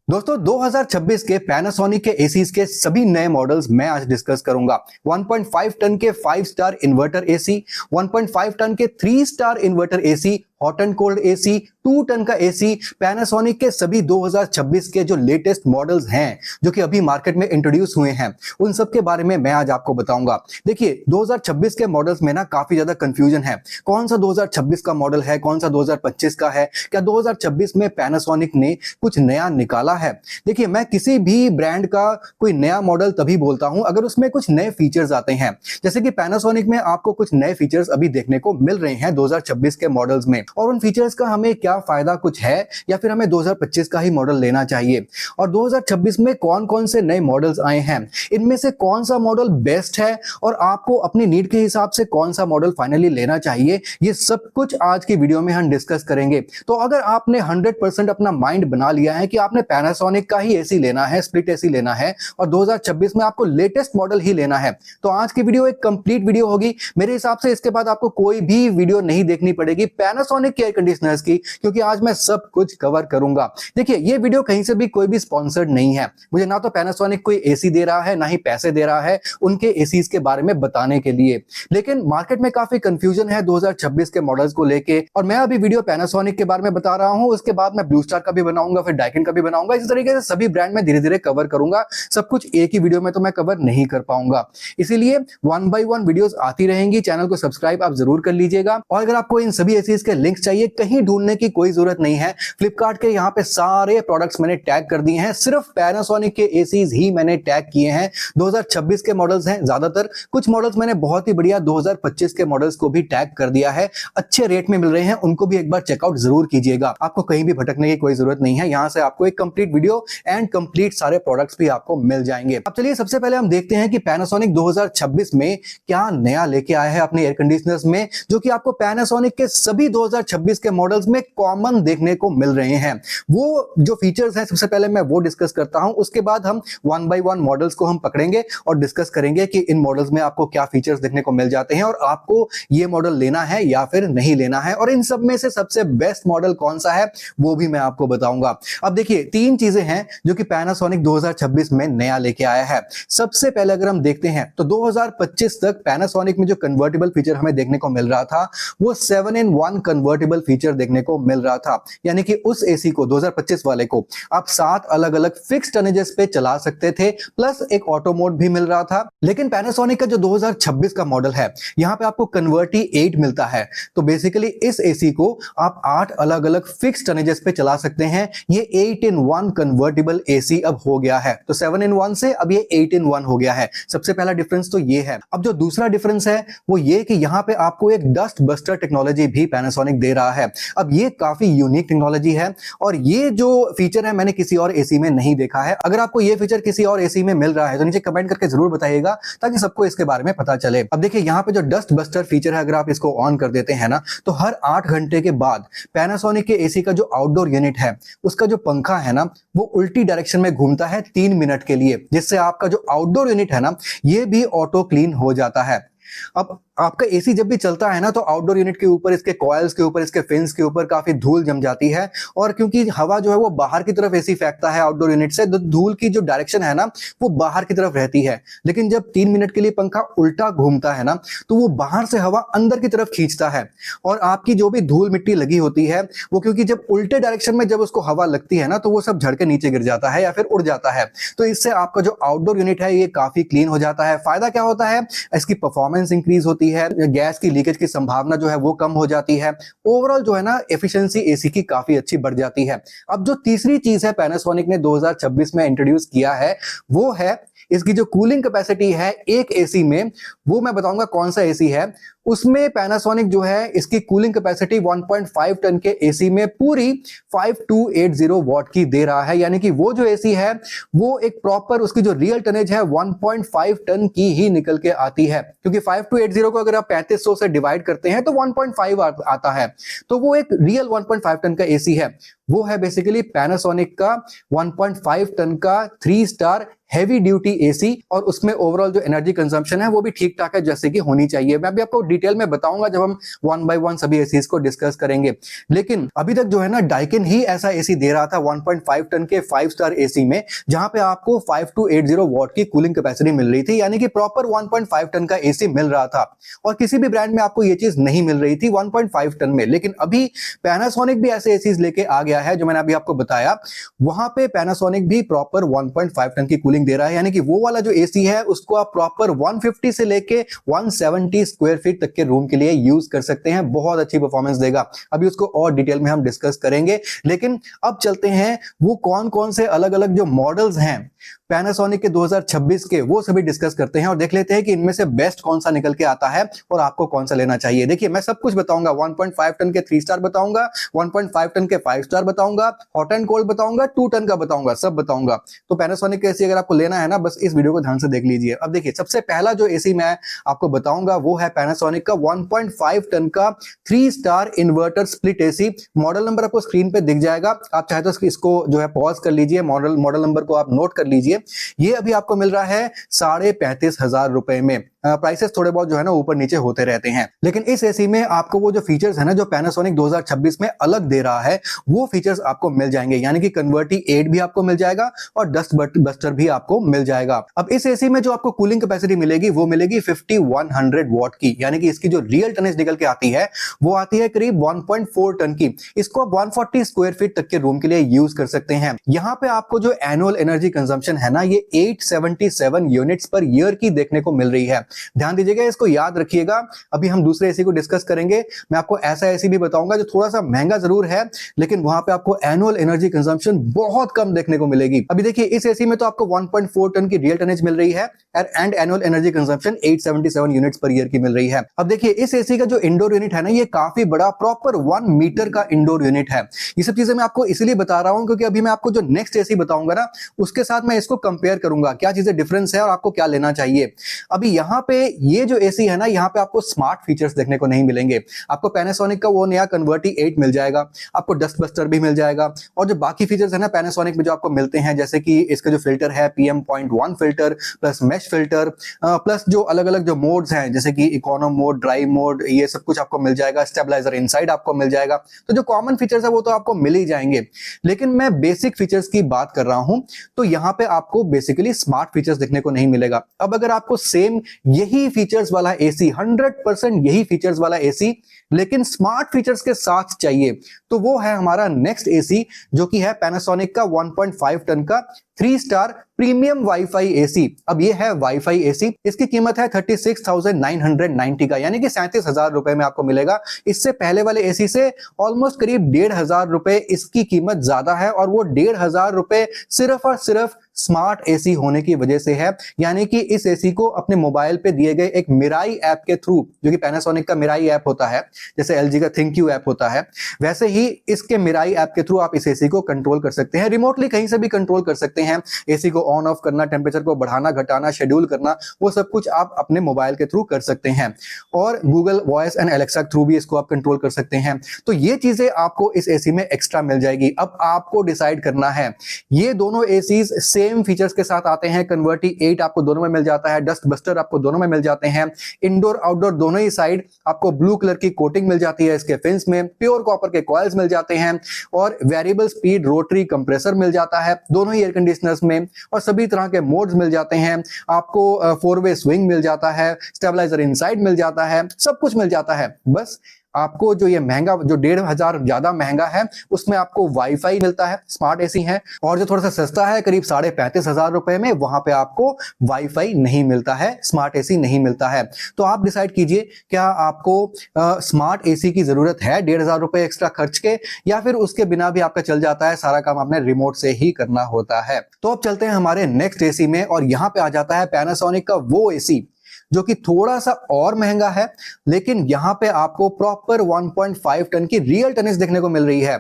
दोस्तों 2026 के पैनासोनिक के एसीज के सभी नए मॉडल्स मैं आज डिस्कस करूंगा। 1.5 टन के 5 स्टार इन्वर्टर एसी, 1.5 टन के 3 star inverter AC, hot and cold AC, 2 ton का एसी, पैनासोनिक के सभी 2026 के जो लेटेस्ट मॉडल्स हैं जो कि अभी मार्केट में इंट्रोड्यूस हुए हैं, उन सब के बारे में मैं आज आपको बताऊंगा। देखिए 2026 के मॉडल्स में ना काफी ज्यादा कंफ्यूजन है, कौन सा 2026 का मॉडल है, कौन सा 2025 का है, क्या 2026 में पैनासोनिक ने कुछ नया निकाला है। देखिए मैं किसी भी ब्रांड का कोई नया मॉडल तभी बोलता हूं अगर उसमें कुछ नए फीचर्स आते हैं। जैसे कि पैनासोनिक में आपको कुछ नए फीचर्स अभी देखने को मिल रहे हैं 2026 के मॉडल्स में, और उन फीचर्स का हमें क्या फायदा कुछ है या फिर हमें 2025 का ही मॉडल लेना चाहिए, और 2026 में कौन कौन से नए मॉडल्स आए हैं, इनमें से कौन सा मॉडल बेस्ट है और आपको अपनी नीड के हिसाब से कौन सा मॉडल फाइनली लेना चाहिए, ये सब कुछ आज की वीडियो में हम डिस्कस करेंगे। तो अगर आपने 100% अपना माइंड बना लिया है कि आपने पैनासोनिक का ही एसी लेना है, स्प्लिट एसी लेना है और 2026 में आपको लेटेस्ट मॉडल ही लेना है, तो आज की वीडियो एक कंप्लीट वीडियो होगी। मेरे हिसाब से इसके बाद आपको कोई भी वीडियो नहीं देखनी पड़ेगी पैनासोनिक के एयर कंडीशनर्स की, क्योंकि आज मैं सब कुछ कवर करूंगा। देखिए ये वीडियो कहीं से भी कोई भी स्पॉन्सर्ड नहीं है, मुझे ना तो पैनासोनिक कोई एसी दे रहा है ना ही पैसे दे रहा है उनके एसीज के बारे में बताने के लिए, लेकिन मार्केट में काफी कंफ्यूजन है 2026 के मॉडल्स को लेके, और मैं अभी वीडियो पैनासोनिक के बारे में बता रहा हूं, उसके बाद मैं ब्लू स्टार का भी बनाऊंगा, फिर डाइकिन का भी बनाऊंगा। इस तरीके से सभी ब्रांड में धीरे धीरे कवर करूंगा, सब कुछ एक ही वीडियो में तो मैं कवर नहीं कर पाऊंगा, इसीलिए 1 बाय 1 वीडियोस आती रहेंगी। चैनल को सब्सक्राइब आप जरूर कर लीजिएगा, और अगर आपको इन सभी एसीज के लिंक चाहिए, कहीं ढूंढने की कोई जरूरत नहीं है। फ्लिपकार्ट के यहाँ पे सारे प्रोडक्ट्स मैंने टैग कर दिए हैं, सिर्फ पैनासोनिक के एसीज ही मैंने टैग किए हैं। 2026 के मॉडल्स हैं ज्यादातर, कुछ मॉडल्स मैंने बहुत ही बढ़िया 2025 के मॉडल्स को भी टैग कर दिया है, अच्छे रेट में मिल रहे हैं, उनको भी एक बार चेकआउट जरूर कीजिएगा। आपको कहीं भी भटकने की कोई जरूरत नहीं है, यहां से आपको एक कंप्लीट वीडियो एंड कंप्लीट सारे प्रोडक्ट्स भी आपको मिल जाएंगे। अब चलिए सबसे पहले हम देखते हैं कि पैनासोनिक 2026 में क्या नया लेके आया है अपने एयर कंडीशनर्स में, जो कि आपको पैनासोनिक के सभी 2026 के मॉडल्स में कॉमन देखने को मिल रहे हैं। वो जो फीचर्स हैं सबसे पहले मैं वो डिस्कस करता हूं, उसके बाद हम 1 बाय 1 मॉडल्स को हम पकड़ेंगे और डिस्कस करेंगे कि इन मॉडल्स में आपको क्या फीचर्स देखने को मिल जाते हैं और आपको ये मॉडल लेना है या फिर नहीं लेना है, और इन सब में से सबसे बेस्ट मॉडल कौन सा है वो भी मैं आपको बताऊंगा। अब देखिए 3 चीजें हैं जो कि पैनासोनिक 2026 में नया लेके आया है। सबसे पहले अगर हम देखते हैं तो 2025 तक पैनासोनिक में जो कन्वर्टेबल फीचर हमें देखने को मिल रहा था वो 7-in-1 कन्वर्टेबल फीचर देखने को मिल रहा था, यानी कि उस एसी को 2025 वाले को आप 7 अलग अलग फिक्स टनेजेस पे चला सकते थे, प्लस एक ऑटो मोड भी मिल रहा था। लेकिन पैनासोनिक का जो 2026 का मॉडल है यहां पे आपको कन्वर्टी 8 मिलता है, तो बेसिकली इस एसी को आप 8 अलग अलग फिक्स टनेजेस पे चला सकते हैं। ये 8-in-1 कन्वर्टेबल एसी अब हो गया है, तो 7-in-1 से अब ये 8-in-1 हो गया है। सबसे पहला डिफरेंस तो ये है। अब जो दूसरा डिफरेंस है वो ये कि यहां पे आपको एक डस्ट बस्टर टेक्नोलॉजी भी पैनासोनिक दे रहा है। अब ये काफी यूनिक टेक्नोलॉजी है, और ये जो फीचर है मैंने किसी और एसी में नहीं देखा है। अगर आपको ये फीचर किसी और एसी में मिल रहा है तो नीचे कमेंट करके जरूर बताइएगा, ताकि सबको इसके बारे में पता चले। अब देखिए यहाँ पे जो डस्ट बस्टर फीचर है, अगर आप इसको ऑन कर देते हैं ना, तो हर 8 घंटे के बाद पैनासोनिक के एसी का जो आउटडोर यूनिट है उसका जो पंखा है ना वो उल्टी डायरेक्शन में घूमता है 3 मिनट के लिए, जिससे आपका जो आउटडोर यूनिट है ना ये भी ऑटो क्लीन हो जाता है। अब आपका एसी जब भी चलता है ना तो आउटडोर यूनिट के ऊपर, इसके कॉइल्स के ऊपर, इसके फिन्स के ऊपर काफी धूल जम जाती है, और क्योंकि हवा जो है वो बाहर की तरफ एसी फेंकता है आउटडोर यूनिट से, तो धूल की जो डायरेक्शन है ना वो बाहर की तरफ रहती है। लेकिन जब 3 मिनट के लिए पंखा उल्टा घूमता है ना तो वो बाहर से हवा अंदर की तरफ खींचता है, और आपकी जो भी धूल मिट्टी लगी होती है वो, क्योंकि जब उल्टे डायरेक्शन में जब उसको हवा लगती है ना तो वो सब झड़ के नीचे गिर जाता है या फिर उड़ जाता है, तो इससे आपका जो आउटडोर यूनिट है ये काफी क्लीन हो जाता है। फायदा क्या होता है, इसकी परफॉर्मेंस इंक्रीज होती है, गैस की लीकेज की संभावना जो है वो कम हो जाती है, ओवरऑल जो है ना एफिशिएंसी एसी की काफी अच्छी बढ़ जाती है। अब जो तीसरी चीज है पैनासोनिक ने 2026 में इंट्रोड्यूस किया है वो है इसकी जो कूलिंग कैपेसिटी है एक एसी में, वो मैं बताऊंगा कौन सा एसी है। उसमें पैनासोनिक जो है इसकी कूलिंग कैपेसिटी 1.5 टन के एसी में पूरी 5280 वॉट की दे रहा है, यानी कि वो जो एसी है वो एक प्रॉपर उसकी जो रियल टनेज है 1.5 टन की ही निकल के आती है, क्योंकि 5280 को अगर आप 3500 से डिवाइड करते हैं तो 1.5 आता है, तो वो एक रियल 1.5 टन का एसी है। वो है बेसिकली पैनासोनिक का 1.5 टन का 3 स्टार हैवी ड्यूटी एसी और उसमें ओवरऑल जो एनर्जी कंजम्पशन है वो भी ठीक ठाक है जैसे कि होनी चाहिए। मैं अभी आपको डिटेल में बताऊंगा जब हम वन बाय वन सभी एसीज को डिस्कस करेंगे। लेकिन अभी तक जो है ना डाइकिन ही ऐसा एसी दे रहा था 1.5 टन के 5 स्टार एसी में, जहां पे आपको 5280 वॉट की कूलिंग कैपेसिटी मिल रही थी, यानी कि प्रॉपर 1.5 टन का एसी मिल रहा था। और किसी भी ब्रांड में आपको ये चीज नहीं मिल रही थी 1.5 टन में। लेकिन अभी पैनासोनिक भी ऐसे एसीज लेके आ गया है जो मैंने अभी आपको बताया। वहां पे पैनासोनिक भी प्रॉपर 1.5 टन की कूलिंग दे रहा है, यानी कि वो वाला जो एसी है उसको आप प्रॉपर 150 से लेके 170 स्क्वायर फीट तक के रूम के लिए यूज कर सकते हैं। बहुत अच्छी परफॉर्मेंस देगा। अभी उसको और डिटेल में हम डिस्कस करेंगे। लेकिन अब चलते हैं वो कौन कौन से अलग अलग जो मॉडल्स हैं पैनासोनिक के 2026 के, वो सभी डिस्कस करते हैं और देख लेते हैं कि इनमें से बेस्ट कौन सा निकल के आता है और आपको कौन सा लेना चाहिए। देखिए मैं सब कुछ बताऊंगा, 1.5 टन के 3 स्टार बताऊंगा, 1.5 टन के 5 स्टार बताऊंगा, हॉट एंड कोल्ड बताऊंगा, 2 टन का बताऊंगा, सब बताऊंगा। तो पैनासोनिक का एसी अगर आपको लेना है ना, बस इस वीडियो को ध्यान से देख लीजिए। अब देखिए सबसे पहला जो एसी मैं आपको बताऊंगा वो है पैनासोनिक का 1.5 टन का 3 star inverter split AC. Model number आपको स्क्रीन पे दिख जाएगा, आप चाहे तो इसको जो है पॉज कर लीजिए, मॉडल नंबर को आप नोट कर लीजिए। ये अभी आपको मिल रहा है 35,500 रुपए में। प्राइसेस थोड़े बहुत जो है ना ऊपर नीचे होते रहते हैं, लेकिन इस एसी में आपको वो जो फीचर्स है ना जो पैनासोनिक 2026 में अलग दे रहा है वो फीचर्स आपको मिल जाएंगे, यानी कि कन्वर्टी एड भी आपको मिल जाएगा और डस्ट बस्टर भी आपको मिल जाएगा। अब इस एसी में जो आपको कूलिंग कैपेसिटी मिलेगी वो मिलेगी 5100 वॉट की, यानी कि इसकी जो रियल टनेज निकल के आती है वो आती है करीब 1.4 टन की। इसको आप 140 स्क्वायर फीट तक के रूम के लिए यूज कर सकते हैं। यहां पे आपको जो एनुअल एनर्जी कंजम्पशन है ना ये 877 यूनिट्स पर ईयर की देखने को मिल रही है। ध्यान दीजिएगा, इसको याद रखिएगा। अभी हम दूसरे एसी को डिस्कस करेंगे, मैं आपको ऐसा एसी भी बताऊंगा जो थोड़ा सा महंगा जरूर है लेकिन वहां पे आपको एनुअल एनर्जी कंजम्पशन बहुत कम देखने को मिलेगी। अभी देखिए इस एसी में तो आपको 1.4 टन की रियल टनेज मिल रही है and annual energy consumption 877 units per year की मिल रही है। अब देखिए इस एसी का जो इंडोर यूनिट है ना ये काफी बड़ा, प्रॉपर 1 मीटर का इंडोर यूनिट है। ये सब चीजें मैं आपको इसलिए बता रहा हूं क्योंकि अभी मैं आपको जो नेक्स्ट एसी बताऊंगा ना उसके साथ मैं इसको कंपेयर करूंगा, क्या चीजें डिफरेंस है और आपको क्या लेना चाहिए। अभी यहां पे ये जो एसी है ना यहाँ पे आपको स्मार्ट फीचर्स देखने को नहीं मिलेंगे। आपको पैनासोनिक का वो नया कन्वर्टी 8 मिल जाएगा, आपको डस्ट बस्टर भी मिल जाएगा और जो बाकी फीचर्स है ना पैनासोनिक में जो आपको मिलते हैं, जैसे कि इसका जो फिल्टर है PM.1 filter plus mesh filter plus जो अलग अलग जो मोड्स हैं जैसे कि इकोनो मोड, ड्राइव मोड, ये सब कुछ आपको मिल जाएगा। स्टेबलाइजर इनसाइड आपको मिल जाएगा। तो जो कॉमन फीचर्स है वो तो आपको मिल ही जाएंगे, लेकिन मैं बेसिक फीचर्स की बात कर रहा हूं तो यहाँ पे आपको बेसिकली स्मार्ट फीचर्स देखने को नहीं मिलेगा। अब अगर आपको सेम यही फीचर्स वाला एसी 100% यही फीचर्स वाला एसी लेकिन स्मार्ट फीचर्स के साथ चाहिए तो वो है हमारा नेक्स्ट एसी जो कि है पैनासोनिक का 1.5 टन का 3 स्टार प्रीमियम वाईफाई एसी। अब ये है वाईफाई एसी, इसकी कीमत है 36,990 का, यानी कि 37,000 रुपए में आपको मिलेगा। इससे पहले वाले एसी से ऑलमोस्ट करीब 1,500 रुपए इसकी कीमत ज्यादा है और वो 1,500 रुपए सिर्फ और सिर्फ स्मार्ट एसी होने की वजह से है। यानी कि इस एसी को अपने मोबाइल पे दिए गए एक मिराई ऐप के थ्रू, जो कि पैनासोनिक का मिराई ऐप होता है, जैसे एलजी का थिंक्यू ऐप होता है, वैसे ही इसके मिराई ऐप के थ्रू आप इस एसी को कंट्रोल कर सकते हैं। रिमोटली कहीं से भी कंट्रोल कर सकते हैं। एसी को ऑन ऑफ करना, टेम्परेचर को बढ़ाना घटाना, शेड्यूल करना, वो सब कुछ आप अपने मोबाइल के थ्रू कर सकते हैं और गूगल वॉइस एंड एलेक्सा के थ्रू भी इसको आप कंट्रोल कर सकते हैं। तो ये चीजें आपको इस एसी में एक्स्ट्रा मिल जाएगी। अब आपको डिसाइड करना है, ये दोनों एसीज सेम फीचर्स के साथ आते हैं। कन्वर्टी 8 आपको दोनों में मिल जाता है, डस्ट बस्टर आपको दोनों में मिल जाते हैं, इंडोर आउटडोर दोनों ही साइड आपको ब्लू कलर की कोटिंग मिल जाती है इसके फिन्स में, प्योर कॉपर के कॉइल्स मिल जाते हैं और वेरिएबल स्पीड रोटरी कंप्रेसर मिल जाता है दोनों ही एयर कंडीशनर्स में और सभी तरह के मोड्स मिल जाते हैं। आपको 4-वे स्विंग मिल जाता है, स्टेबलाइजर इनसाइड मिल जाता है, सब कुछ मिल जाता है। बस आपको जो ये महंगा, जो 1,500 ज्यादा महंगा है उसमें आपको वाईफाई मिलता है, स्मार्ट एसी है, और जो थोड़ा सा सस्ता है करीब 35,500 रुपए में, वहां पे आपको वाईफाई नहीं मिलता है, स्मार्ट एसी नहीं मिलता है। तो आप डिसाइड कीजिए क्या आपको स्मार्ट एसी की जरूरत है 1,500 रुपए एक्स्ट्रा खर्च के, या फिर उसके बिना भी आपका चल जाता है, सारा काम आपने रिमोट से ही करना होता है। तो अब चलते हैं हमारे नेक्स्ट एसी में और यहां पे आ जाता है पैनासोनिक का वो एसी जो कि थोड़ा सा और महंगा है, लेकिन यहां पे आपको प्रॉपर 1.5 टन की रियल टनेज देखने को मिल रही है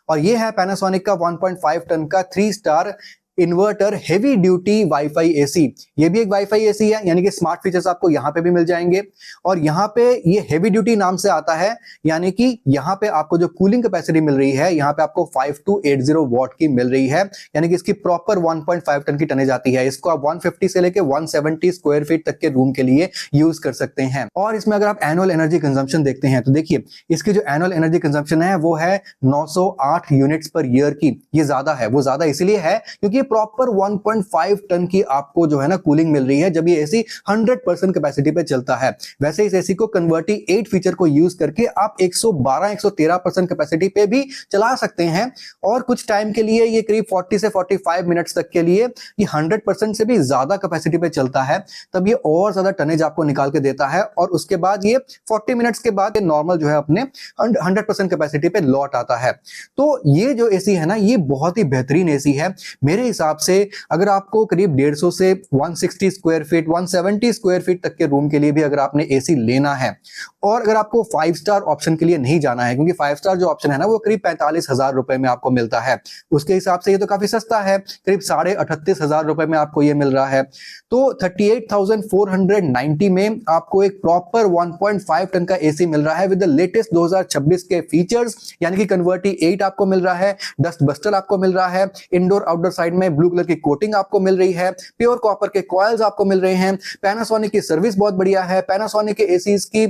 और ये है पैनासोनिक का 1.5 टन का 3 star inverter heavy duty wifi AC. ये भी एक वाईफाई एसी है, यानी कि स्मार्ट फीचर्स आपको यहाँ पे भी मिल जाएंगे। और यहाँ पे ये हेवी ड्यूटी नाम से आता है, यानी कि यहाँ पे आपको जो कूलिंग कैपेसिटी मिल रही है, यहाँ पे आपको 5280 वॉट की मिल रही है, यानी कि इसकी प्रॉपर 1.5 टन की टनेज आती है। इसको आप 150 से लेके 170 स्क्वायर फीट तक के रूम के लिए यूज कर सकते हैं। और इसमें अगर आप एनुअल एनर्जी कंजम्पशन देखते हैं तो देखिए इसकी जो एनुअल एनर्जी कंजम्पशन है वो है 908 यूनिट्स पर ईयर की। ये ज्यादा है, वो ज्यादा इसलिए है क्योंकि प्रॉपर 1.5 टन की आपको जो है ना कूलिंग मिल रही है जब ये एसी 100% कैपेसिटी पे चलता है। वैसे इस एसी को कन्वर्टी 8 फीचर को यूज करके आप 112-113% कैपेसिटी पे भी चला सकते हैं, और कुछ टाइम के लिए ये करीब 40 से 45 मिनट्स तक के लिए ये 100% से भी ज्यादा कैपेसिटी पे चलता है। तब ये और ज्यादा टनेज आपको निकाल के देता है, और उसके बाद ये 40 मिनट्स के बाद ये नॉर्मल जो है अपने 100% कैपेसिटी पे लौट आता है। तो ये जो एसी है ना ये बहुत ही बेहतरीन एसी है मेरे हिसाब से। अगर आपको करीब 150 से 160 स्क्वायर फीट 170 स्क्वायर फीट तक के रूम के लिए भी अगर आपने एसी लेना है, और अगर आपको 5 स्टार ऑप्शन के लिए नहीं जाना है, क्योंकि 5 स्टार जो ऑप्शन है ना वो करीब 45,000 रुपए में आपको मिलता है, उसके हिसाब से ये तो काफी सस्ता है, करीब 38,500 रुपए में आपको ये मिल रहा है। तो 38,490 में आपको एक प्रॉपर 1.5 टन का एसी मिल रहा है विद द लेटेस्ट 2026 के फीचर्स, यानी कि कन्वर्टी 8 आपको मिल रहा है, डस्ट बस्टर आपको मिल रहा है, इंडोर आउटडोर साइड में ब्लू कलर की कोटिंग आपको मिल रही है, प्योर कॉपर के कॉइल्स आपको मिल रहे हैं, पैनासोनिक की सर्विस बहुत बढ़िया है, पैनासोनिक के एसीज की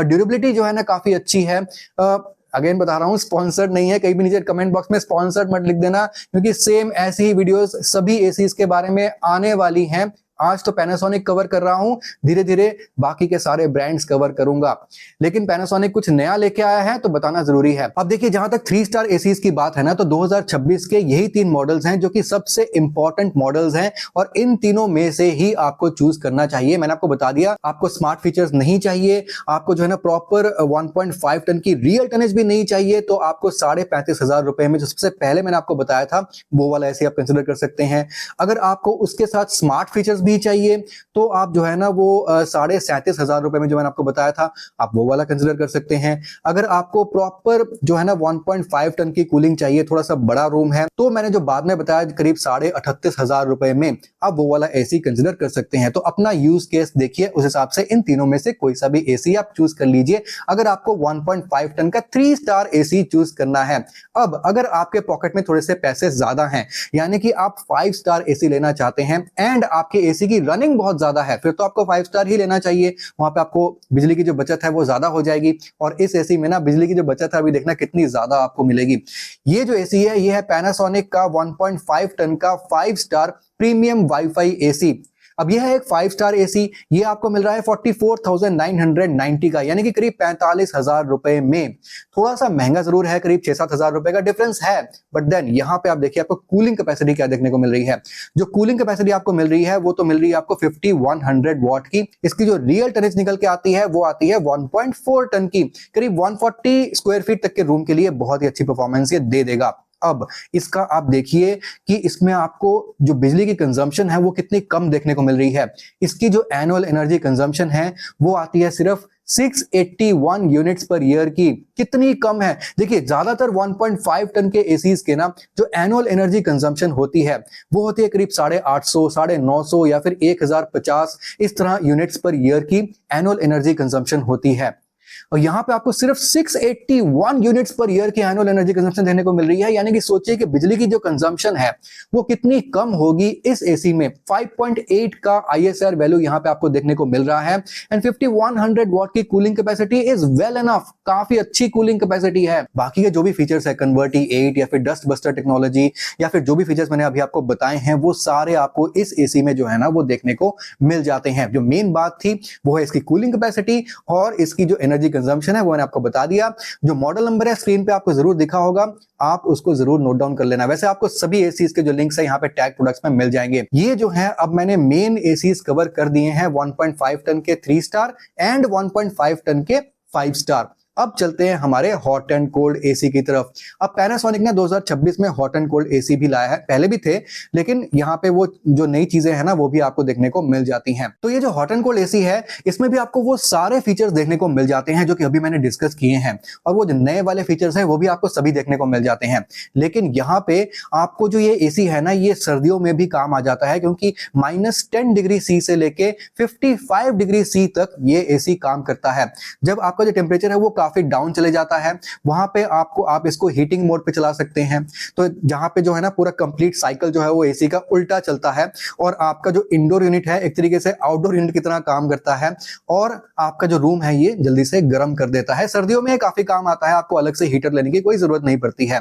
ड्यूरेबिलिटी जो है ना काफी अच्छी है। अगेन बता रहा हूं स्पॉन्सर्ड नहीं है, कहीं भी नीचे कमेंट बॉक्स में स्पॉन्सर्ड मत लिख देना, क्योंकि सेम ऐसी ही वीडियोस सभी एसीज के बारे में आने वाली हैं। आज तो पैनासोनिक कवर कर रहा हूं, धीरे धीरे बाकी के सारे ब्रांड्स कवर करूंगा, लेकिन पैनासोनिक कुछ नया लेके आया है तो बताना जरूरी है। अब देखिए जहां तक 3 स्टार एसीज की बात है ना, तो 2026 के यही 3 मॉडल्स हैं जो कि सबसे इंपॉर्टेंट मॉडल्स हैं, और इन तीनों में से ही आपको चूज करना चाहिए। मैंने आपको बता दिया, आपको स्मार्ट फीचर्स नहीं चाहिए, आपको जो है ना प्रॉपर 1.5 टन की रियल टनेज भी नहीं चाहिए, तो आपको 35,500 रुपए में जो सबसे पहले मैंने आपको बताया था वो वाला एसी आप कंसिडर कर सकते हैं। अगर आपको उसके साथ स्मार्ट फीचर्स भी चाहिए तो आप जो है ना वो 37,500 रुपए में जो मैंने आपको बताया था आप वो वाला कंसिडर कर सकते हैं। अगर आपको प्रॉपर जो है ना 1.5 टन की कूलिंग चाहिए, थोड़ा सा बड़ा रूम है, तो मैंने जो बाद में बताया करीब 38,500 रुपए में आप वो वाला एसी कंसिडर कर सकते हैं। तो अपना यूज केस देखिए, उस हिसाब से इन तीनों में से कोई सा भी एसी आप चूज कर लीजिए अगर आपको 1.5 टन का 3 स्टार एसी चूज करना है। अब अगर आपके पॉकेट में थोड़े से पैसे ज्यादा हैं, यानी कि आप 5 स्टार एसी लेना चाहते हैं एंड आपके एसी की रनिंग बहुत ज्यादा है, फिर तो आपको 5 स्टार ही लेना चाहिए। वहां पे आपको बिजली की जो बचत है वो ज्यादा हो जाएगी, और इस एसी में ना बिजली की जो बचत है अभी देखना कितनी ज्यादा आपको मिलेगी। ये जो एसी है ये है पैनासोनिक का 1.5 टन का 5 स्टार प्रीमियम वाईफाई एसी। अब यह है एक 5 स्टार एसी, ये आपको मिल रहा है 44,990 का, यानी कि करीब 45,000 रुपए में। थोड़ा सा महंगा जरूर है, करीब 6-7 रुपए का डिफरेंस है, बट देन यहाँ पे आप देखिए आपको कूलिंग कैपेसिटी क्या देखने को मिल रही है। जो कूलिंग कैपेसिटी आपको मिल रही है वो तो मिल रही है आपको 5100 वॉट की। इसकी जो रियल टनेज निकल के आती है वो आती है 1.4 टन की, करीब 140 स्क्वायर फीट तक के रूम के लिए बहुत ही अच्छी परफॉर्मेंस ये दे देगा। अब इसका आप देखिए कि इसमें आपको जो बिजली की कंजम्पशन है वो कितनी कम देखने को मिल रही है। इसकी जो एनुअल एनर्जी कंजम्पशन है वो आती है सिर्फ 681 यूनिट्स पर ईयर की। कितनी कम है, देखिए ज्यादातर 1.5 टन के एसीज के ना जो एनुअल एनर्जी कंजम्पशन होती है वो होती है करीब 850, 950 या फिर 1050, इस तरह यूनिट्स पर ईयर की एनुअल एनर्जी कंजम्पशन होती है। और यहां पे आपको सिर्फ 681 यूनिट्स पर ईयर की एनुअल एनर्जी कंजम्पशन देखने को मिल रही है, यानी कि सोचिए कि बिजली की जो कंजम्पशन है वो कितनी कम होगी इस एसी में। 5.8 का ISR वैल्यू यहां पे आपको देखने को मिल रहा है, एंड 5100 वॉट की cooling capacity is well enough, काफी अच्छी कूलिंग कैपेसिटी है। बाकी के जो भी फीचर्स है कन्वर्टी 8 या फिर डस्ट बस्टर टेक्नोलॉजी या फिर जो भी फीचर्स मैंने अभी आपको बताए हैं वो सारे आपको इस एसी में जो है ना वो देखने को मिल जाते हैं। जो मेन बात थी वो है इसकी कूलिंग कैपेसिटी और इसकी जो एनर्जी कंजम्पशन है वो मैंने आपको बता दिया। जो मॉडल नंबर है स्क्रीन पे आपको जरूर दिखा होगा, आप उसको जरूर नोट डाउन कर लेना। वैसे आपको सभी एसीज के जो लिंक्स है यहाँ पे टैग प्रोडक्ट्स में मिल जाएंगे। ये जो है अब मैंने मेन एसीज कवर कर दिए हैं 1.5 टन के 3 स्टार एंड 1.5 टन के 5 स्टार। अब चलते हैं हमारे हॉट एंड कोल्ड एसी की तरफ। अब पैनासोनिक ने 2026 में हॉट एंड कोल्ड एसी भी लाया है, पहले भी थे लेकिन यहाँ पे वो जो नई चीजें हैं ना वो भी आपको देखने को मिल जाती हैं। तो ये जो हॉट एंड कोल्ड एसी है इसमें भी आपको वो सारे फीचर्स देखने को मिल जाते हैं जो कि अभी मैंने डिस्कस किए हैं, और वो जो नए वाले फीचर्स हैं वो भी आपको सभी देखने को मिल जाते हैं। लेकिन यहाँ पे आपको जो ये एसी है ना ये सर्दियों में भी काम आ जाता है, क्योंकि -10 डिग्री सी से लेके 55 डिग्री सी तक ये एसी काम करता है। जब आपका जो टेम्परेचर है वो काफी डाउन चले जाता है वहां पे आप इसको हीटिंग मोड पे चला सकते हैं। तो जहां पे जो है ना पूरा कंप्लीट साइकिल जो है वो एसी का उल्टा चलता है, और आपका जो इंडोर यूनिट है एक तरीके से आउटडोर यूनिट की तरह काम करता है, और आपका जो रूम है ये जल्दी से गर्म कर देता है। सर्दियों में काफी काम आता है, आपको अलग से हीटर लेने की कोई जरूरत नहीं पड़ती है।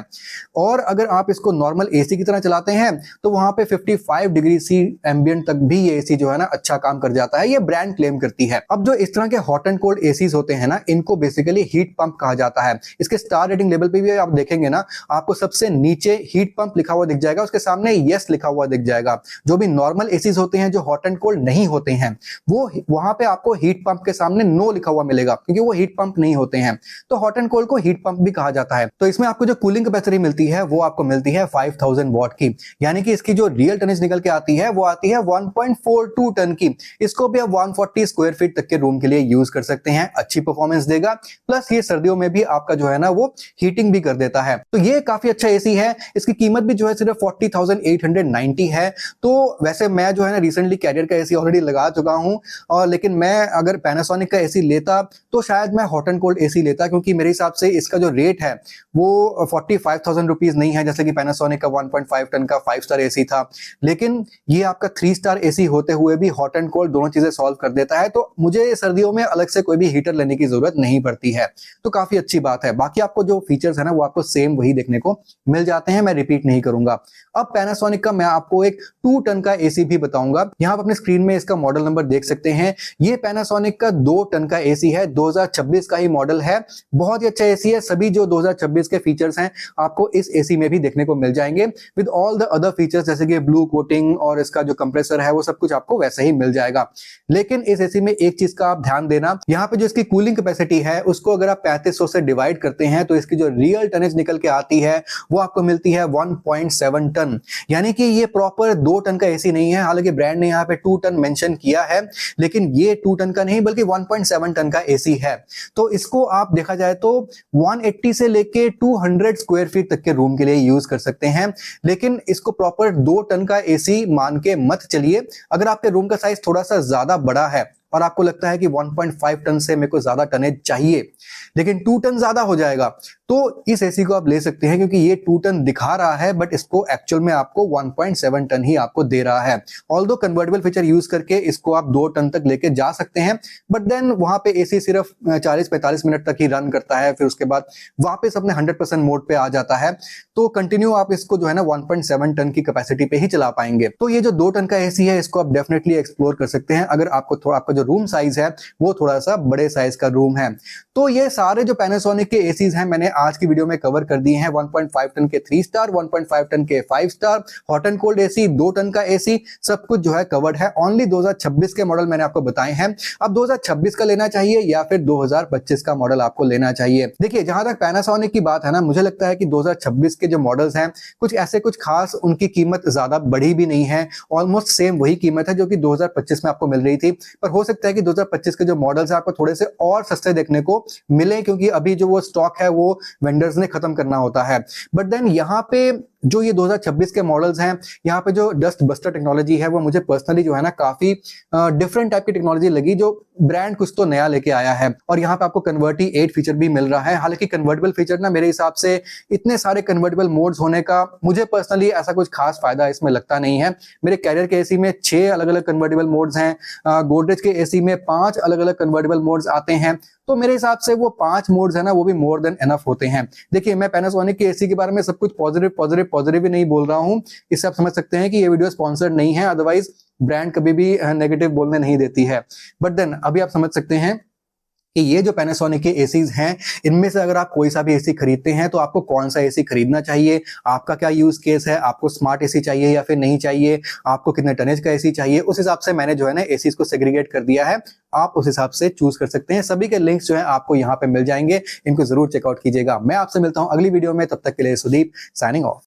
और अगर आप इसको नॉर्मल एसी की तरह चलाते हैं तो वहां पे 55 डिग्री सी एम्बिएंट तक भी ये एसी जो है ना अच्छा काम कर जाता है, ये ब्रांड क्लेम करती है। अब जो इस तरह के हॉट एंड कोल्ड एसीज होते हैं ना इनको बेसिकली हीट पंप कहा जाता है। इसके स्टार रेटिंग लेवल पे भी आप देखेंगे ना आपको सबसे नीचे हीट पंप लिखा हुआ दिख जाएगा, उसके सामने यस लिखा हुआ दिख जाएगा। जो भी नॉर्मल एसीज होते हैं जो हॉट एंड कोल्ड नहीं होते हैं वो वहां पे आपको हीट पंप के सामने नो लिखा हुआ मिलेगा, क्योंकि वो हीट पंप नहीं होते हैं। तो हॉट एंड कोल्ड को हीट पंप भी कहा जाता है। तो इसमें आपको जो कूलिंग कैपेसिटी मिलती है वो आपको मिलती है 5000 वॉट की, यानी कि इसकी जो रियल टनेज निकल के आती है वो आती है 1.42 टन की। इसको भी आप 140 स्क्वायर फीट तक के रूम के लिए यूज कर सकते हैं, अच्छी परफॉर्मेंस देगा, प्लस ये सर्दियों में भी आपका जो है ना वो हीटिंग भी कर देता है। तो ये काफी अच्छा एसी है। इसकी कीमत भी जो है सिर्फ 40,890 है। तो वैसे मैं जो है ना रिसेंटली कैरियर का एसी ऑलरेडी लगा चुका हूं, और लेकिन मैं अगर पैनासोनिक का एसी लेता तो शायद मैं हॉट एंड कोल्ड एसी लेता, क्योंकि मेरे हिसाब से इसका जो रेट है वो 45,000 रुपीज नहीं है जैसे कि पैनासोनिक का 1.5 टन का 5 स्टार एसी था। लेकिन ये आपका 3 स्टार एसी होते हुए भी हॉट एंड कोल्ड दोनों चीजें सॉल्व कर देता है, तो मुझे सर्दियों में अलग से कोई भी हीटर लेने की जरूरत नहीं पड़ती है। तो काफी अच्छी बात है। बाकी आपको जो फीचर्स है ना वो आपको सेम वही देखने को मिल जाते हैं, मैं रिपीट नहीं करूंगा। अब पैनासोनिक का मैं आपको एक 2 टन का एसी भी बताऊंगा। यहां आप अपने स्क्रीन में इसका मॉडल नंबर देख सकते हैं। ये पैनासोनिक का 2 टन का एसी है, 2026 का ही मॉडल है। बहुत ही अच्छा एसी है। सभी जो 2026 के फीचर्स हैं आपको इस एसी में भी देखने को मिल जाएंगे, with all the other features जैसे कि ब्लू कोटिंग और इसका जो कंप्रेसर है वो सब कुछ आपको वैसे ही मिल जाएगा। लेकिन इस एसी में एक चीज का आप ध्यान देना, यहाँ पे जो इसकी कूलिंग कैपेसिटी है उसको अगर आप 3500 से डिवाइड करते हैं तो इसकी जो रियल टनेज निकल के आती है वो आपको मिलती है 1.7 टन, यानी कि ये प्रॉपर 2 टन का एसी नहीं है। हालांकि ब्रांड ने यहाँ पे 2 टन मेंशन किया है, लेकिन ये 2 टन का नहीं बल्कि 1.7 टन का एसी है। तो इसको आप देखा जाए तो 180 से लेके 200 स्क्वायर फीट तक के रूम के लिए यूज कर सकते हैं। लेकिन इसको प्रॉपर 2 टन का एसी मान के मत चलिए। अगर आपके रूम का साइज थोड़ा सा ज्यादा बड़ा है और आपको लगता है कि 1.5 टन से मेरे को ज्यादा टनेज चाहिए लेकिन 2 टन ज्यादा हो जाएगा, तो इस एसी को आप ले सकते हैं, क्योंकि ये 2 टन दिखा रहा है बट इसको एक्चुअल में आपको 1.7 टन ही आपको दे रहा है। ऑल्दो कन्वर्टेबल फीचर यूज करके इसको आप 2 टन तक लेके जा सकते हैं, बट देन वहां पे एसी सिर्फ 40-45 मिनट तक ही रन करता है, फिर उसके बाद वापस अपने 100% मोड पे आ जाता है। तो कंटिन्यू आप इसको जो है ना 1.7 टन की कैपेसिटी पे ही चला पाएंगे। तो ये जो 2 टन का एसी है इसको आप डेफिनेटली एक्सप्लोर कर सकते हैं अगर आपको थोड़ा आपका जो रूम साइज है वो थोड़ा सा बड़े साइज का रूम है। तो ये सारे जो पैनासोनिक के एसीज हैं मैंने आज की वीडियो में कवर कर दिए हैं। 1.5 टन के 3 स्टार, 1.5 टन के 5 star, hot and cold AC, 2 ton का एसी, सब कुछ जो है कवर्ड है। ओनली 2026 के मॉडल मैंने आपको बताए हैं। अब 2026 का लेना चाहिए या फिर 2025 का मॉडल आपको लेना चाहिए। देखिए जहां तक पैनासोनिक की बात है ना, मुझे लगता है कि 2026 के जो मॉडल्स हैं कुछ ऐसे कुछ खास उनकी कीमत ज्यादा बढ़ी भी नहीं है, ऑलमोस्ट सेम वही कीमत है जो कि 2025 में आपको मिल रही थी। पर हो सकता है कि 2025 के जो मॉडल्स है आपको थोड़े से और सस्ते देखने को मिले, क्योंकि अभी जो वो स्टॉक है वो वेंडर्स ने खत्म करना होता है। बट देन यहाँ पे जो ये 2026 के मॉडल्स हैं, यहाँ पे जो डस्ट बस्टर टेक्नोलॉजी है वो मुझे पर्सनली जो है ना काफी डिफरेंट टाइप की टेक्नोलॉजी लगी, जो ब्रांड कुछ तो नया लेके आया है। और यहाँ पे आपको कन्वर्टी 8 फीचर भी मिल रहा है। हालांकि कन्वर्टेबल फीचर ना मेरे हिसाब से इतने सारे कन्वर्टेबल मोड्स होने का मुझे पर्सनली ऐसा कुछ खास फायदा इसमें लगता नहीं है। मेरे कैरियर के एसी में 6 अलग अलग कन्वर्टेबल मोड्स हैं, गोदरेज के एसी में 5 अलग अलग कन्वर्टेबल मोड्स आते हैं। तो मेरे हिसाब से वो 5 मोड्स है ना वो भी मोर देन एनफ होते हैं। देखिए मैं पैनासोनिक के एसी के बारे में सब कुछ पॉजिटिव ही नहीं बोल रहा हूं, इससे आप समझ सकते हैं कि ये वीडियो स्पॉन्सर्ड नहीं है, अदरवाइज ब्रांड कभी भी नेगेटिव बोलने नहीं देती है। बट देन अभी आप समझ सकते हैं कि ये जो पैनासोनिक के एसीज हैं, इनमें से अगर आप कोई सा भी एसी खरीदते हैं तो आपको कौन सा एसी खरीदना चाहिए, आपका क्या यूज केस है, आपको स्मार्ट एसी चाहिए या फिर नहीं चाहिए, आपको कितने टनेज का एसी चाहिए, उस हिसाब से मैंने जो है ना एसीज को सेग्रीगेट कर दिया है। आप उस हिसाब से चूज कर सकते हैं। सभी के लिंक्स जो है आपको यहाँ पे मिल जाएंगे, इनको जरूर चेकआउट कीजिएगा। मैं आपसे मिलता हूं अगली वीडियो में, तब तक के लिए सुदीप साइनिंग ऑफ।